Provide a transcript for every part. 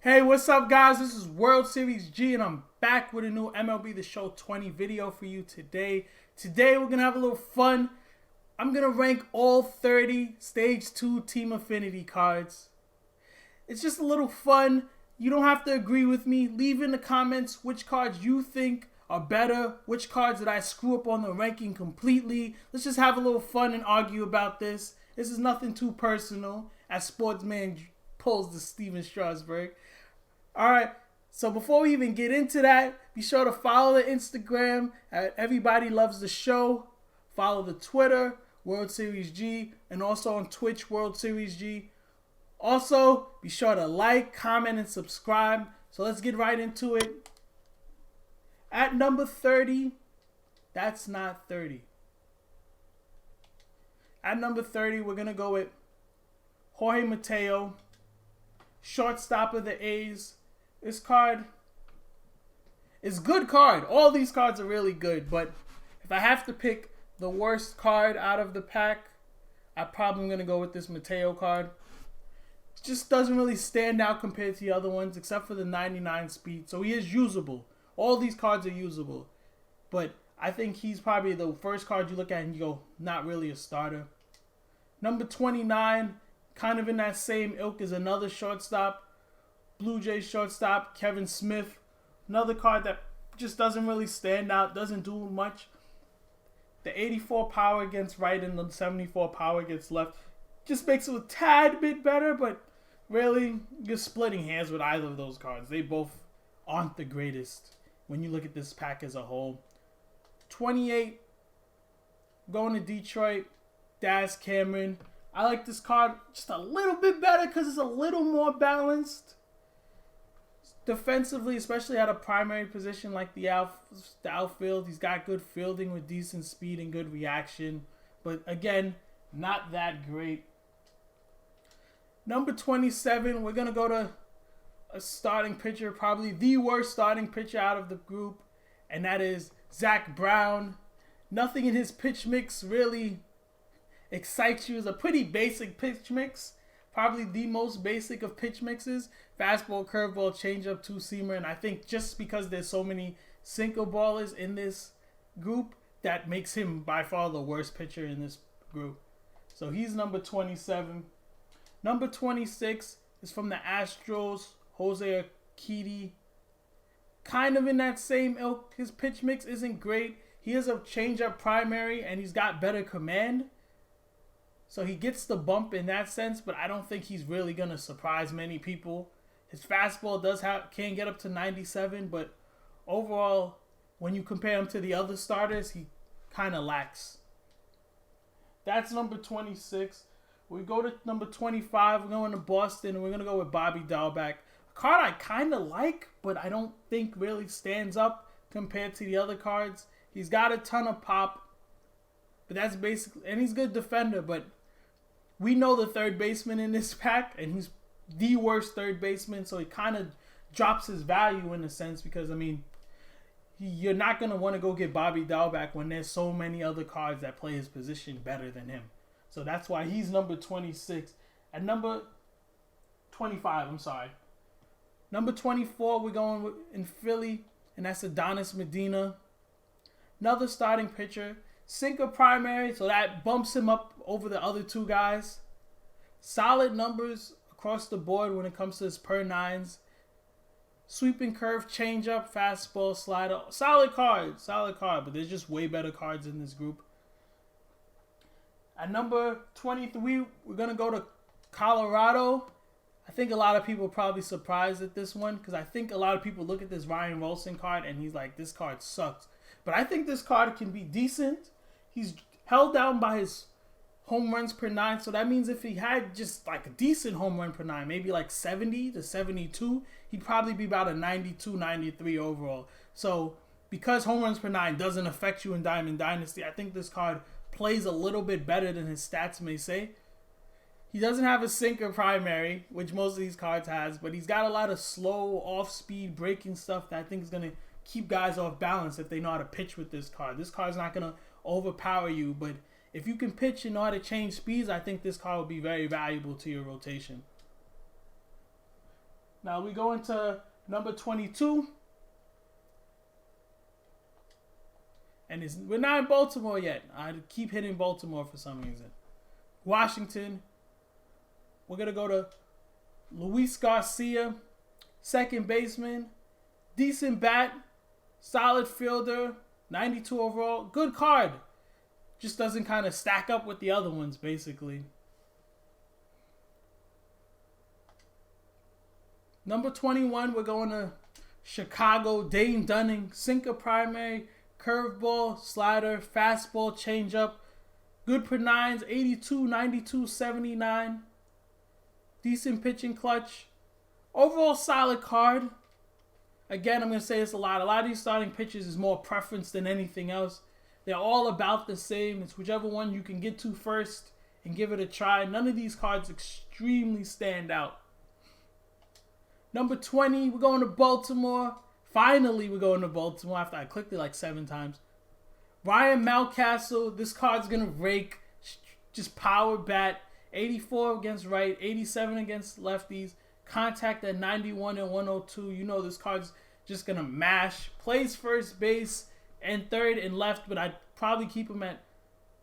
Hey, what's up, guys? This is World Series G, and I'm back with a new MLB the Show 20 video for you today. Today, we're going to have a little fun. I'm going to rank all 30 Stage 2 Team Affinity cards. It's just a little fun. You don't have to agree with me. Leave in the comments which cards you think are better, which cards did I screw up on the ranking completely. Let's just have a little fun and argue about this. This is nothing too personal, as Sportsman pulls the Steven Strasburg. Alright, so before we even get into that, be sure to follow the Instagram at Everybody Loves the Show. Follow the Twitter, World Series G, and also on Twitch, World Series G. Also, be sure to like, comment, and subscribe. So let's get right into it. At number 30, that's not 30. At number 30, we're going to go with Jorge Mateo, shortstop of the A's. This card is a good card. All these cards are really good, but if I have to pick the worst card out of the pack, I'm probably going to go with this Mateo card. It just doesn't really stand out compared to the other ones, except for the 99 speed. So he is usable. All these cards are usable. But I think he's probably the first card you look at and you go, not really a starter. Number 29, kind of in that same ilk, is another shortstop. Blue Jays shortstop, Kevin Smith. Another card that just doesn't really stand out, doesn't do much. The 84 power against right and the 74 power against left just makes it a tad bit better, but really, you're splitting hands with either of those cards. They both aren't the greatest when you look at this pack as a whole. 28, going to Detroit, Daz Cameron. I like this card just a little bit better because it's a little more balanced. Defensively, especially at a primary position like the outfield, he's got good fielding with decent speed and good reaction. But again, not that great. Number 27, we're going to go to a starting pitcher, probably the worst starting pitcher out of the group, and that is Zac Brown. Nothing in his pitch mix really excites you. It's a pretty basic pitch mix. Probably the most basic of pitch mixes. Fastball, curveball, changeup, two-seamer. And I think just because there's so many sinker ballers in this group, that makes him by far the worst pitcher in this group. So he's number 27. Number 26 is from the Astros, Hosea Key. Kind of in that same ilk. His pitch mix isn't great. He has a changeup primary and he's got better command. So he gets the bump in that sense, but I don't think he's really going to surprise many people. His fastball can get up to 97, but overall, when you compare him to the other starters, he kind of lacks. That's number 26. We go to number 25. We're going to Boston, and we're going to go with Bobby Dalbec. A card I kind of like, but I don't think really stands up compared to the other cards. He's got a ton of pop, but that's basically, and he's a good defender, but we know the third baseman in this pack, and he's the worst third baseman, so he kind of drops his value in a sense because, I mean, you're not going to want to go get Bobby Dalbec when there's so many other cards that play his position better than him. So that's why he's number 26. At number 25, I'm sorry. Number 24, we're going with, in Philly, and that's Adonis Medina. Another starting pitcher. Sinker primary, so that bumps him up over the other two guys. Solid numbers across the board when it comes to his per nines. Sweeping curve, changeup, fastball, slider. Solid card, but there's just way better cards in this group. At number 23, we're going to go to Colorado. I think a lot of people are probably surprised at this one because I think a lot of people look at this Ryan Wilson card and he's like, this card sucks. But I think this card can be decent. He's held down by his home runs per nine. So that means if he had just like a decent home run per nine, maybe like 70 to 72, he'd probably be about a 92, 93 overall. So because home runs per nine doesn't affect you in Diamond Dynasty, I think this card plays a little bit better than his stats may say. He doesn't have a sinker primary, which most of these cards has, but he's got a lot of slow, off-speed, breaking stuff that I think is going to keep guys off balance if they know how to pitch with this card. This card's not going to overpower you, but if you can pitch and know how to change speeds, I think this card will be very valuable to your rotation. Now we go into number 22. And we're not in Baltimore yet. I keep hitting Baltimore for some reason. Washington. We're going to go to Luis Garcia, second baseman. Decent bat. Solid fielder. 92 overall. Good card. Just doesn't kind of stack up with the other ones, basically. Number 21, we're going to Chicago. Dane Dunning. Sinker primary. Curveball, slider, fastball, changeup. Good per nines, 82, 92, 79. Decent pitching clutch. Overall solid card. Again, I'm going to say this a lot. A lot of these starting pitchers is more preference than anything else. They're all about the same. It's whichever one you can get to first and give it a try. None of these cards extremely stand out. Number 20, we're going to Baltimore. Finally, we're going to Baltimore after I clicked it like 7 times. Ryan Mountcastle. This card's going to rake. Just power bat. 84 against right. 87 against lefties. Contact at 91 and 102. You know this card's just going to mash. Plays first base and third and left, but I'd probably keep him at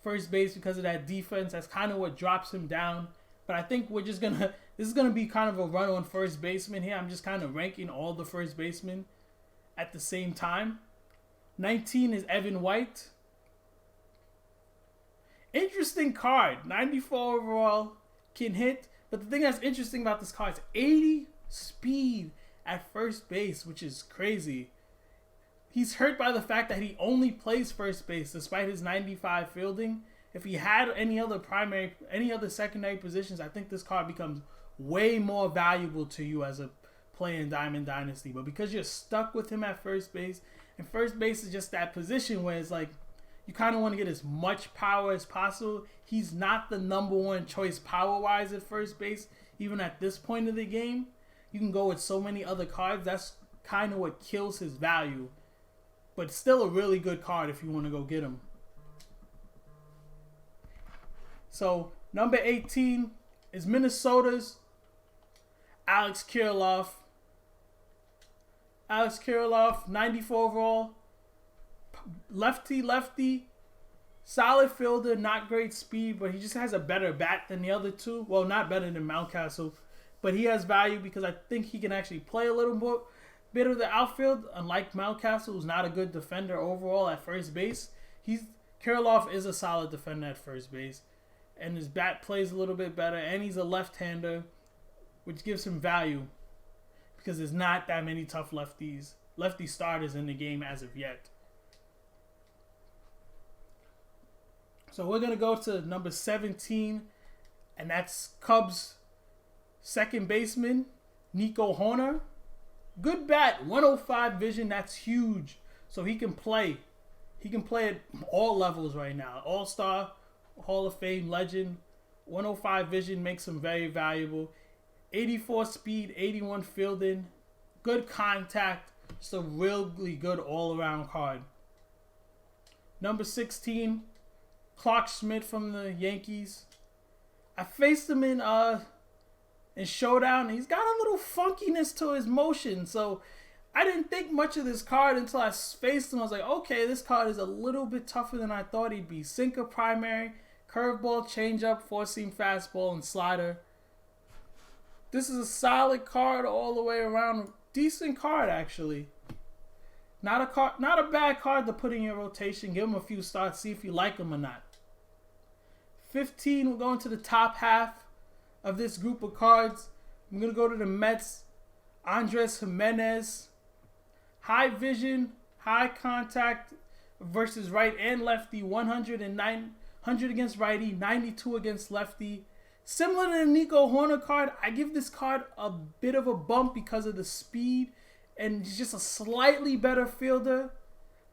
first base because of that defense. That's kind of what drops him down. But I think we're just going to... This is going to be kind of a run on first baseman here. I'm just kind of ranking all the first basemen at the same time. 19 is Evan White. Interesting card. 94 overall. Can hit. But the thing that's interesting about this card is 80 speed at first base, which is crazy. He's hurt by the fact that he only plays first base despite his 95 fielding. If he had any other secondary positions, I think this card becomes way more valuable to you as a player in Diamond Dynasty. But because you're stuck with him at first base, and first base is just that position where it's like you kind of want to get as much power as possible. He's not the number one choice power-wise at first base, even at this point of the game. You can go with so many other cards. That's kind of what kills his value. But still a really good card if you want to go get him. So, number 18 is Minnesota's Alex Kirilloff. Alex Kirilloff, 94 overall. Lefty. Solid fielder, not great speed, but he just has a better bat than the other two. Well, not better than Mountcastle, but he has value because I think he can actually play a little bit of the outfield, unlike Mountcastle, who's not a good defender overall at first base. Kirilloff is a solid defender at first base, and his bat plays a little bit better, and he's a left-hander, which gives him value because there's not that many tough lefty starters in the game as of yet. So we're going to go to number 17, and that's Cubs second baseman, Nico Hoerner. Good bat, 105 vision, that's huge. So he can play. He can play at all levels right now. All-Star, Hall of Fame legend. 105 vision makes him very valuable. 84 speed, 81 fielding. Good contact. Just a really good all-around card. Number 16, Clark Schmidt from the Yankees. I faced him in Showdown. He's got a little funkiness to his motion, so I didn't think much of this card until I faced him. I was like, okay, this card is a little bit tougher than I thought he'd be. Sinker primary, curveball, changeup, four-seam fastball, and slider. This is a solid card all the way around. Decent card, actually. Not a bad card to put in your rotation. Give him a few starts, see if you like him or not. 15, we're going to the top half of this group of cards. I'm going to go to the Mets. Andres Jimenez. High vision, high contact versus right and lefty. 100 against righty, 92 against lefty. Similar to the Nico Hoerner card, I give this card a bit of a bump because of the speed. And he's just a slightly better fielder.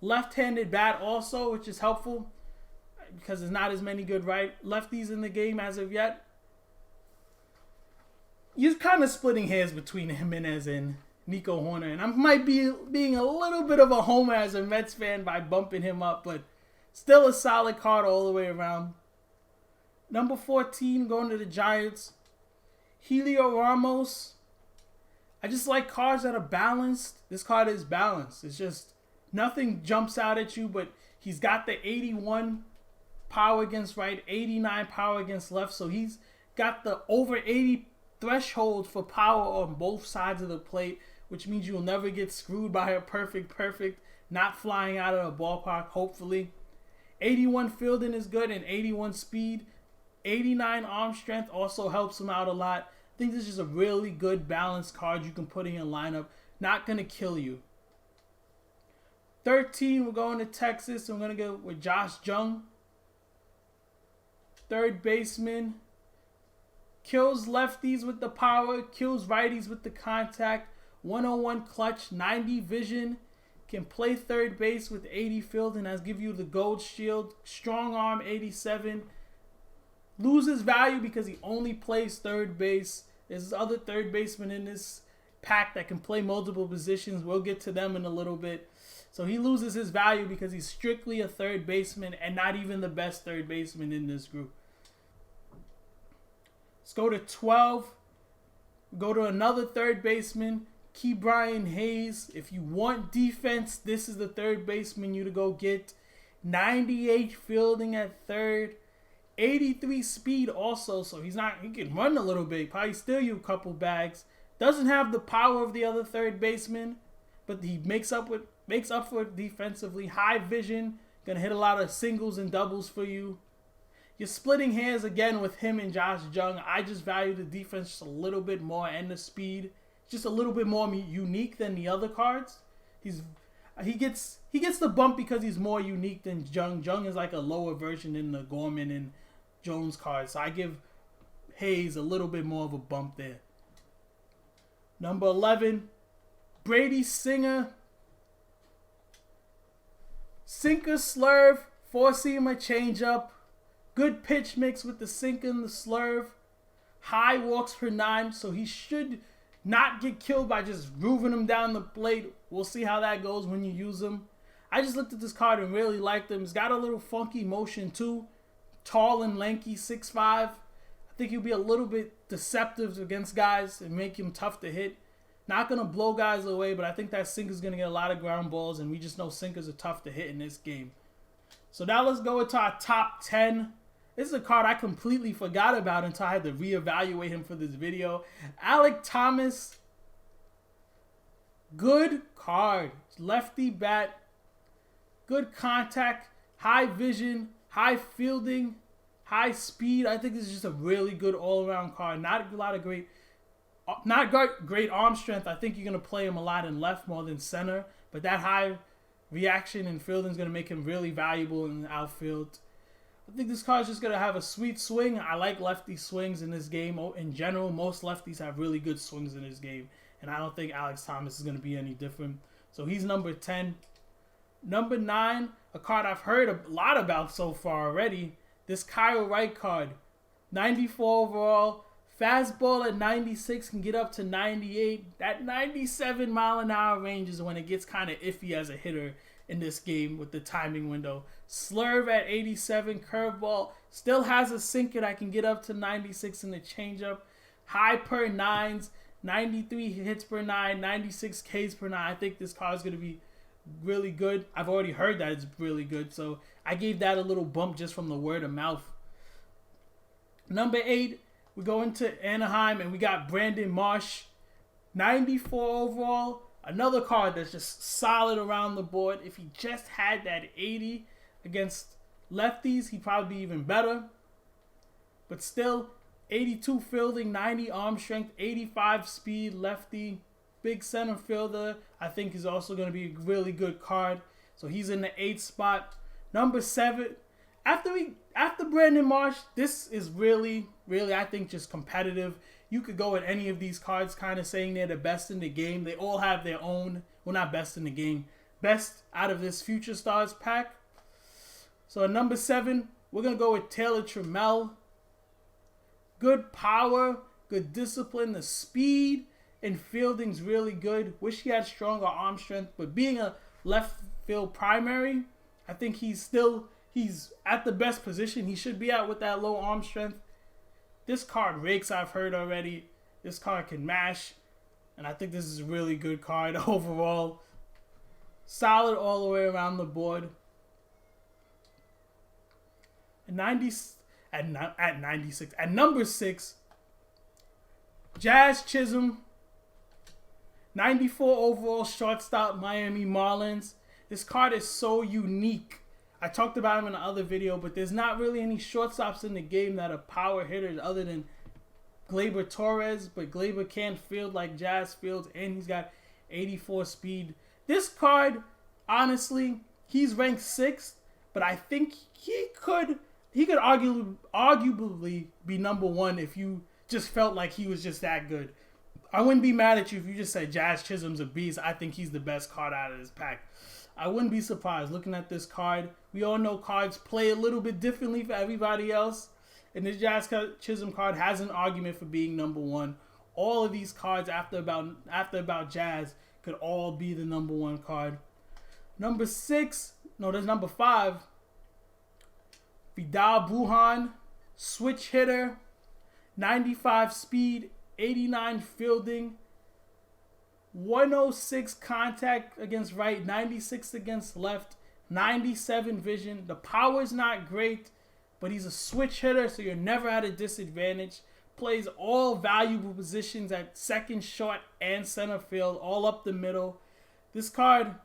Left-handed bat also, which is helpful because there's not as many good lefties in the game as of yet. You're kind of splitting hairs between Jimenez and Nico Hoerner. And I might be being a little bit of a homer as a Mets fan by bumping him up, but still a solid card all the way around. Number 14, going to the Giants. Helio Ramos. I just like cards that are balanced. This card is balanced. It's just nothing jumps out at you, but he's got the 81 power against right, 89 power against left. So he's got the over 80 threshold for power on both sides of the plate, which means you'll never get screwed by a perfect, not flying out of the ballpark, hopefully. 81 fielding is good and 81 speed. 89 arm strength also helps him out a lot. I think this is just a really good balanced card you can put in your lineup. Not going to kill you. 13, we're going to Texas. I'm going to go with Josh Jung. Third baseman. Kills lefties with the power. Kills righties with the contact. 101 clutch. 90 vision. Can play third base with 80 fielding. That's give you the gold shield. Strong arm 87. Loses value because he only plays third base. There's other third basemen in this pack that can play multiple positions. We'll get to them in a little bit. So he loses his value because he's strictly a third baseman and not even the best third baseman in this group. Let's go to 12. Go to another third baseman, Ke'Bryan Hayes. If you want defense, this is the third baseman you to go get. 98 fielding at third. 83 speed also, so he can run a little bit, probably steal you a couple bags. Doesn't have the power of the other third baseman, but he makes up for it defensively. High vision, gonna hit a lot of singles and doubles for you. You're splitting hairs again with him and Josh Jung. I just value the defense just a little bit more and the speed, just a little bit more unique than the other cards. He gets the bump because he's more unique than Jung. Jung is like a lower version in the Gorman and Jones cards. So I give Hayes a little bit more of a bump there. Number 11, Brady Singer. Sinker slurve, four-seamer changeup. Good pitch mix with the sinker and the slurve. High walks per 9, so he should not get killed by just grooving him down the plate. We'll see how that goes when you use him. I just looked at this card and really liked him. He's got a little funky motion too. Tall and lanky, 6'5". I think he'll be a little bit deceptive against guys and make him tough to hit. Not going to blow guys away, but I think that sinker's going to get a lot of ground balls, and we just know sinkers are tough to hit in this game. So now let's go into our top 10. This is a card I completely forgot about until I had to reevaluate him for this video. Alec Thomas. Good card. Lefty bat. Good contact. High vision. High fielding. High speed. I think this is just a really good all-around card. Not great arm strength. I think you're going to play him a lot in left more than center. But that high reaction and fielding is going to make him really valuable in the outfield. I think this card is just going to have a sweet swing. I like lefty swings in this game. In general, most lefties have really good swings in this game. And I don't think Alex Thomas is going to be any different. So he's number 10. Number 9, a card I've heard a lot about so far already. This Kyle Wright card. 94 overall. Fastball at 96 can get up to 98. That 97 mile an hour range is when it gets kind of iffy as a hitter in this game with the timing window. Slurve at 87, curveball. Still has a sinker that can get up to 96 in the changeup. High per 9s, 93 hits per 9, 96 Ks per 9. I think this card is going to be really good. I've already heard that it's really good, so I gave that a little bump just from the word of mouth. Number 8, we go into Anaheim, and we got Brandon Marsh. 94 overall. Another card that's just solid around the board. If he just had that 80 against lefties, he'd probably be even better. But still, 82 fielding, 90 arm strength, 85 speed, lefty, big center fielder. I think he's also going to be a really good card. So he's in the 8th spot. Number 7, after Brandon Marsh, this is really, I think, just competitive. You could go with any of these cards kind of saying they're the best in the game. They all have their own, well, not best in the game, best out of this Future Stars pack. So at number 7, we're going to go with Taylor Tramel. Good power, good discipline. The speed and fielding's really good. Wish he had stronger arm strength, but being a left field primary, I think he's at the best position he should be at with that low arm strength. This card rakes, I've heard already. This card can mash. And I think this is a really good card overall. Solid all the way around the board. At 96. At number 6, Jazz Chisholm. 94 overall shortstop, Miami Marlins. This card is so unique. I talked about him in the other video, but there's not really any shortstops in the game that are power hitters other than Gleyber Torres. But Gleyber can't field like Jazz fields, and he's got 84 speed. This card, honestly, he's ranked 6th, but I think he could arguably be number 1 if you just felt like he was just that good. I wouldn't be mad at you if you just said Jazz Chisholm's a beast. I think he's the best card out of this pack. I wouldn't be surprised looking at this card. We all know cards play a little bit differently for everybody else. And this Jazz Chisholm card has an argument for being number 1. All of these cards after about Jazz could all be the number 1 card. Number 5. Vidal Brujan, switch hitter, 95 speed, 89 fielding, 106 contact against right, 96 against left, 97 vision. The power's not great, but he's a switch hitter, so you're never at a disadvantage. Plays all valuable positions at second, short, and center field, all up the middle. This card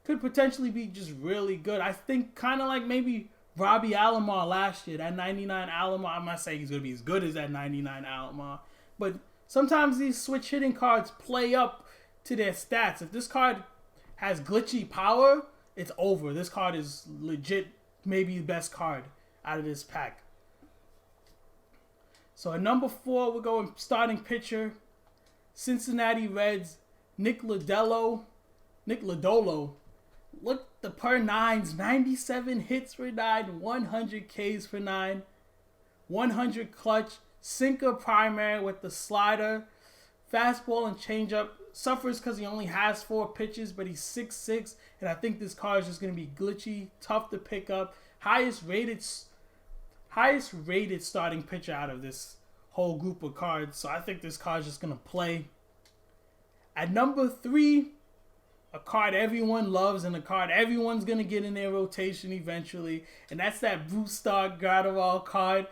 could potentially be just really good. I think kind of like maybe Robbie Alomar last year, that 99 Alomar. I'm not saying he's going to be as good as that 99 Alomar, but sometimes these switch hitting cards play up to their stats. If this card has glitchy power, it's over. This card is legit maybe the best card out of this pack. So at number 4, we're going starting pitcher, Cincinnati Reds, Nick Lodolo. Look, the per 9s, 97 hits per 9, 100 Ks per 9, 100 clutch, sinker primary with the slider, fastball and changeup. Suffers because he only has 4 pitches, but he's 6'6", and I think this card is just going to be glitchy, tough to pick up. Highest rated starting pitcher out of this whole group of cards, so I think this card is just going to play. At number 3, a card everyone loves and a card everyone's going to get in their rotation eventually, and that's that Brusdar Graterol card.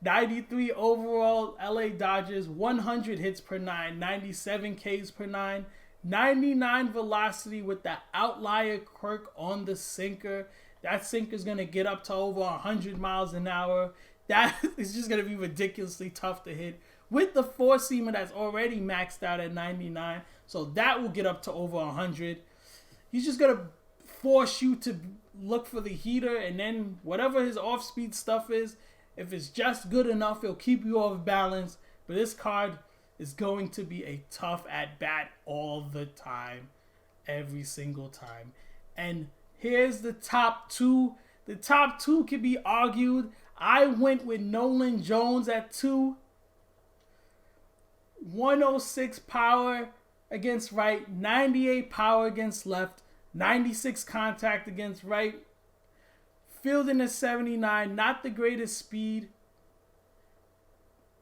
93 overall, LA Dodgers, 100 hits per 9, 97 Ks per 9, 99 velocity with the outlier quirk on the sinker. That sinker's going to get up to over 100 miles an hour. That is just going to be ridiculously tough to hit. With the 4-seamer that's already maxed out at 99, so that will get up to over 100. He's just going to force you to look for the heater, and then whatever his off-speed stuff is, if it's just good enough, it'll keep you off balance. But this card is going to be a tough at-bat all the time. Every single time. And here's the top 2. The top 2 can be argued. I went with Nolan Jones at 2. 106 power against right. 98 power against left. 96 contact against right. Fielding at 79, not the greatest speed.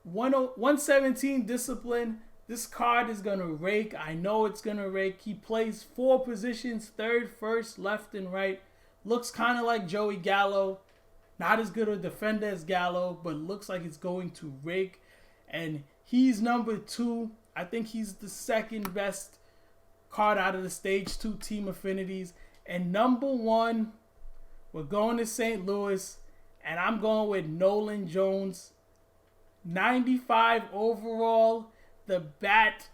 117 discipline. This card is going to rake. I know it's going to rake. He plays 4 positions, third, first, left, and right. Looks kind of like Joey Gallo. Not as good a defender as Gallo, but looks like it's going to rake. And he's number 2. I think he's the second best card out of the stage 2 Team Affinities. And number 1... we're going to St. Louis, and I'm going with Nolan Jones. 95 overall. The bat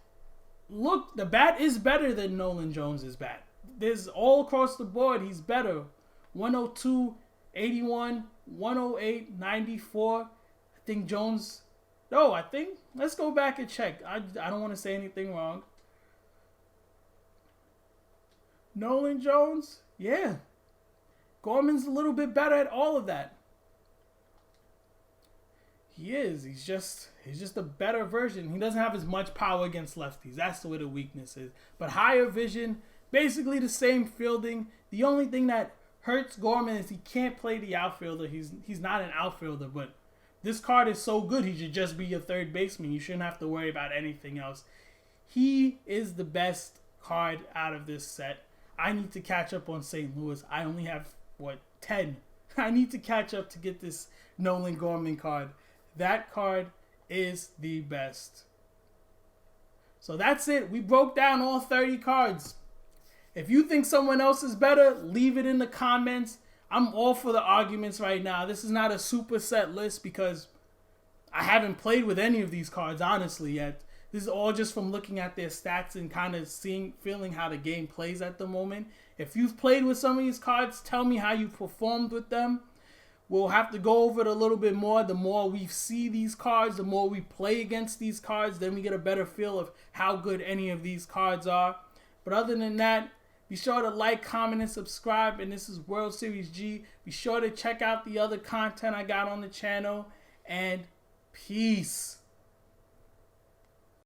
is better than Nolan Jones' bat. There's all across the board, he's better. 102, 81, 108, 94. Let's go back and check. I don't want to say anything wrong. Nolan Jones, yeah. Gorman's a little bit better at all of that. He is. He's just a better version. He doesn't have as much power against lefties. That's where the weakness is. But higher vision, basically the same fielding. The only thing that hurts Gorman is he can't play the outfielder. He's not an outfielder, but this card is so good he should just be your third baseman. You shouldn't have to worry about anything else. He is the best card out of this set. I need to catch up on St. Louis. I only have, 10? I need to catch up to get this Nolan Gorman card. That card is the best. So that's it. We broke down all 30 cards. If you think someone else is better, leave it in the comments. I'm all for the arguments right now. This is not a super set list because I haven't played with any of these cards, honestly, yet. This is all just from looking at their stats and kind of feeling how the game plays at the moment. If you've played with some of these cards, tell me how you performed with them. We'll have to go over it a little bit more. The more we see these cards, the more we play against these cards, then we get a better feel of how good any of these cards are. But other than that, be sure to like, comment, and subscribe. And this is World Series G. Be sure to check out the other content I got on the channel. And peace.